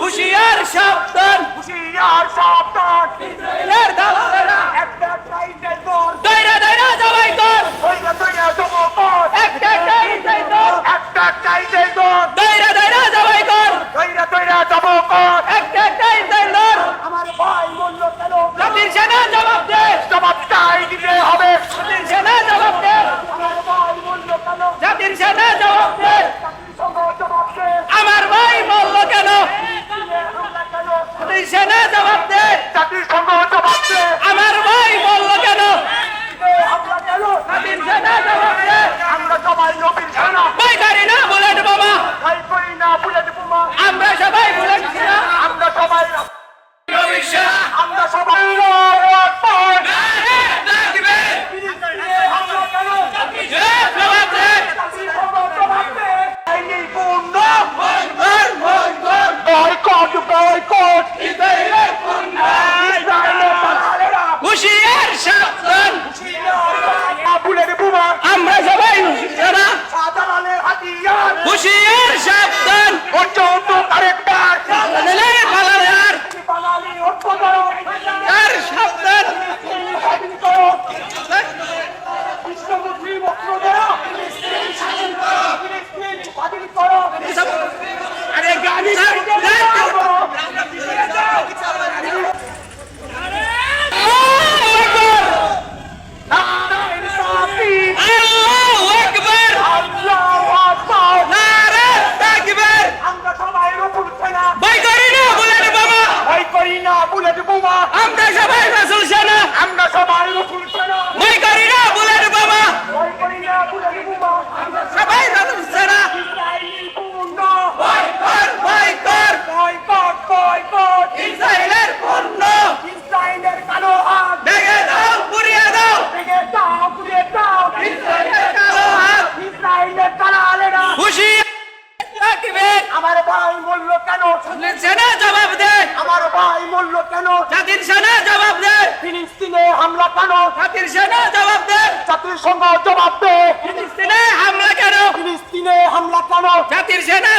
হুশিয়ার সাবধান, হুশিয়ার সাবধান, ইসরায়েলের দালালেরা একটা টাইটেল কর, দৈরা দৈরা জবাই কর, দইরা দইরা জমা কর, একটা টাইটেল কর, একটা টাইটেল কর, দৈরা দৈরা জবাই কর, দইরা দইরা জমা কর। একটা টাইটেল কর। আমার ভাই বলল কেন? জাতির সেনা জবাব দে, জবাব তাই দিতে হবে। জাতির সেনা জবাব দে, আমার ভাই বলল কেন? জাতির সেনা জবাব দে। জাতিসংঘ জবাব দে। আমার ভাই বলল কেন? আমরা কেন? জাতির সেনা জবাব দে। জাতিসংঘ জবাব দে। আমার ভাই বলল কেন? আমরা কেন? জাতির সেনা জবাব দে। আমরা সবাই নবীর সেনা। ভয় করি না বুলেট বোমা, ভয় করি না বুলেট বোমা। আমরা সবাই বুলেট সেনা। আমরা সবাই নবীর সেনা। আমরা সবাই আল্লাহু আকবার। নারে তাকবীর। আমরা কেন? জবাব দে। জাতিসংঘ জবাব দে। আইনি পূর্ণ বয়কট, বয়কট, বয়কট, বয়কট। ইসরায়েলের পণ্য। ইসরায়েলের দালালেরা হুশিয়ার সাবধান, বুলেট বোমা। আমরা সবাই সেনা। দালালের হাতিয়ার। হুশিয়ার সাবধান, পর্যন্ত আরেকবার দালালের পালার। বাঙালি ঐক্য করো। আর সাবধান। স্বাধীন করো। বিশ্বমুখী বক্তব্যরা ফিলিস্তিন স্বাধীন করো। আরে গাড়ি আল্লাহু আকবার। নারে তাকবীর। আমরা সবাই রসুল সেনা। ভয় করি না বুলেট বোমা, ভয় করি না বুলেট বোমা। আমরা সবাই রাসূল সেনা। আমরা সবাই রসুল সেনা। ভয় করি না বুলেট বোমা, ভয় করি না বুলেট বোমা। আমরা সবাই রাসূল সেনা। ইসরায়েলি পূর্ণ বয়কট, বয়কট, বয়কট, বয়কট। ইসরায়েলের পণ্য। ইসরায়েলের কালো হাত ভেঙে দাও, পুড়িয়ে দাও, ভেঙে দাও, পুড়িয়ে দাও। ইসরায়েলের কালো হাত। ইসরায়েলের দালালেরা হুশিয়ার তাকবীর। আমার ভাই মূল্য কেন? জাতির সেনা জবাব দে, আমার ভাই মূল্য কেন? জাতির সেনা জবাব দে, ফিলিস্তিনে হামলা কেন? জাতির সেনা জবাব দে। জাতিসংঘ জবাব দে। ফিলিস্তিনে হামলা কেন? ফিলিস্তিনে হামলা কেন? জাতির সেনা